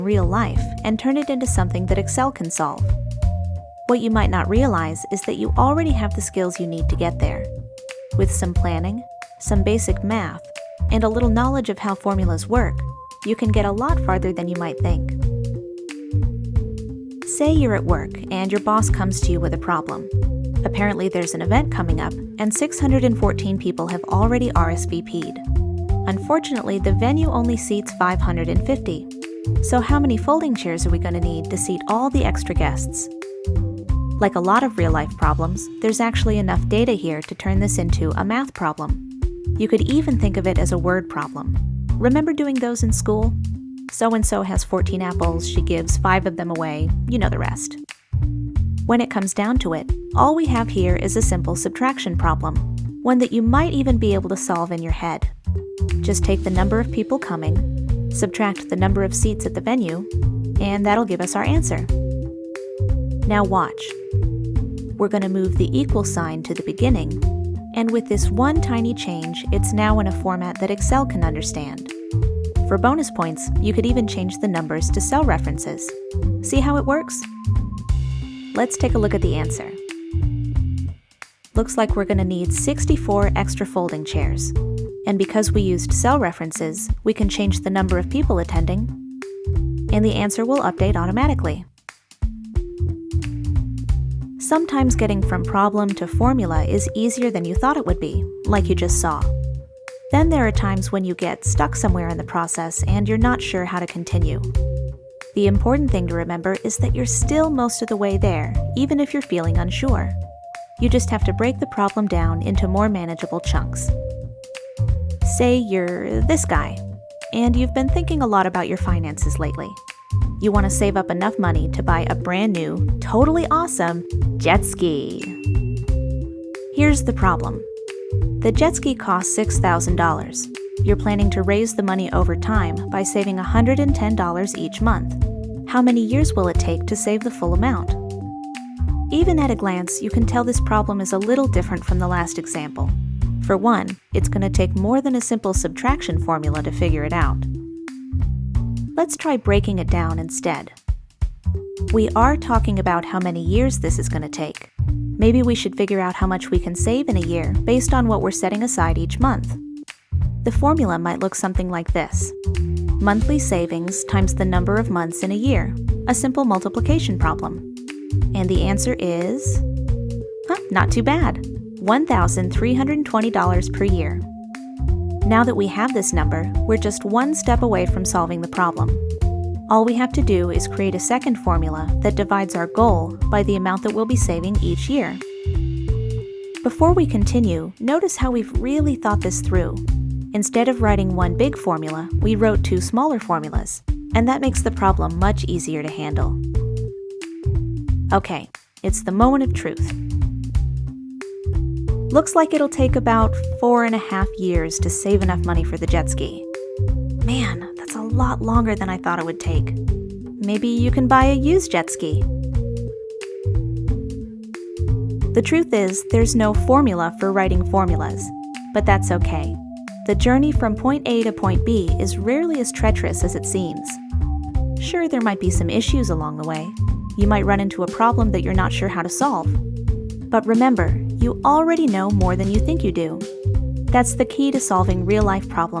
real life and turn it into something that Excel can solve. What you might not realize is that you already have the skills you need to get there. With some planning, some basic math, and a little knowledge of how formulas work, you can get a lot farther than you might think. Say you're at work and your boss comes to you with a problem. Apparently there's an event coming up and 614 people have already RSVP'd. Unfortunately, the venue only seats 550. So how many folding chairs are we going to need to seat all the extra guests? Like a lot of real-life problems, there's actually enough data here to turn this into a math problem. You could even think of it as a word problem. Remember doing those in school? So-and-so has 14 apples, she gives 5 of them away, you know the rest. When it comes down to it, all we have here is a simple subtraction problem, one that you might even be able to solve in your head. Just take the number of people coming, subtract the number of seats at the venue, and that'll give us our answer. Now watch. We're going to move the equal sign to the beginning, and with this one tiny change, it's now in a format that Excel can understand. For bonus points, you could even change the numbers to cell references. See how it works? Let's take a look at the answer. Looks like we're going to need 64 extra folding chairs. And because we used cell references, we can change the number of people attending, and the answer will update automatically. Sometimes getting from problem to formula is easier than you thought it would be, like you just saw. Then there are times when you get stuck somewhere in the process and you're not sure how to continue. The important thing to remember is that you're still most of the way there, even if you're feeling unsure. You just have to break the problem down into more manageable chunks. Say you're this guy, and you've been thinking a lot about your finances lately. You want to save up enough money to buy a brand new, totally awesome jet ski. Here's the problem. The jet ski costs $6,000. You're planning to raise the money over time by saving $110 each month. How many years will it take to save the full amount? Even at a glance, you can tell this problem is a little different from the last example. For one, it's going to take more than a simple subtraction formula to figure it out. Let's try breaking it down instead. We are talking about how many years this is going to take. Maybe we should figure out how much we can save in a year based on what we're setting aside each month. The formula might look something like this. Monthly savings times the number of months in a year, a simple multiplication problem. And the answer is, not too bad, $1,320 per year. Now that we have this number, we're just one step away from solving the problem. All we have to do is create a second formula that divides our goal by the amount that we'll be saving each year. Before we continue, notice how we've really thought this through. Instead of writing one big formula, we wrote 2 smaller formulas, and that makes the problem much easier to handle. Okay, it's the moment of truth. Looks like it'll take about 4.5 years to save enough money for the jet ski. Man, that's a lot longer than I thought it would take. Maybe you can buy a used jet ski. The truth is, there's no formula for writing formulas, but that's okay. The journey from point A to point B is rarely as treacherous as it seems. Sure, there might be some issues along the way. You might run into a problem that you're not sure how to solve. But remember, you already know more than you think you do. That's the key to solving real-life problems.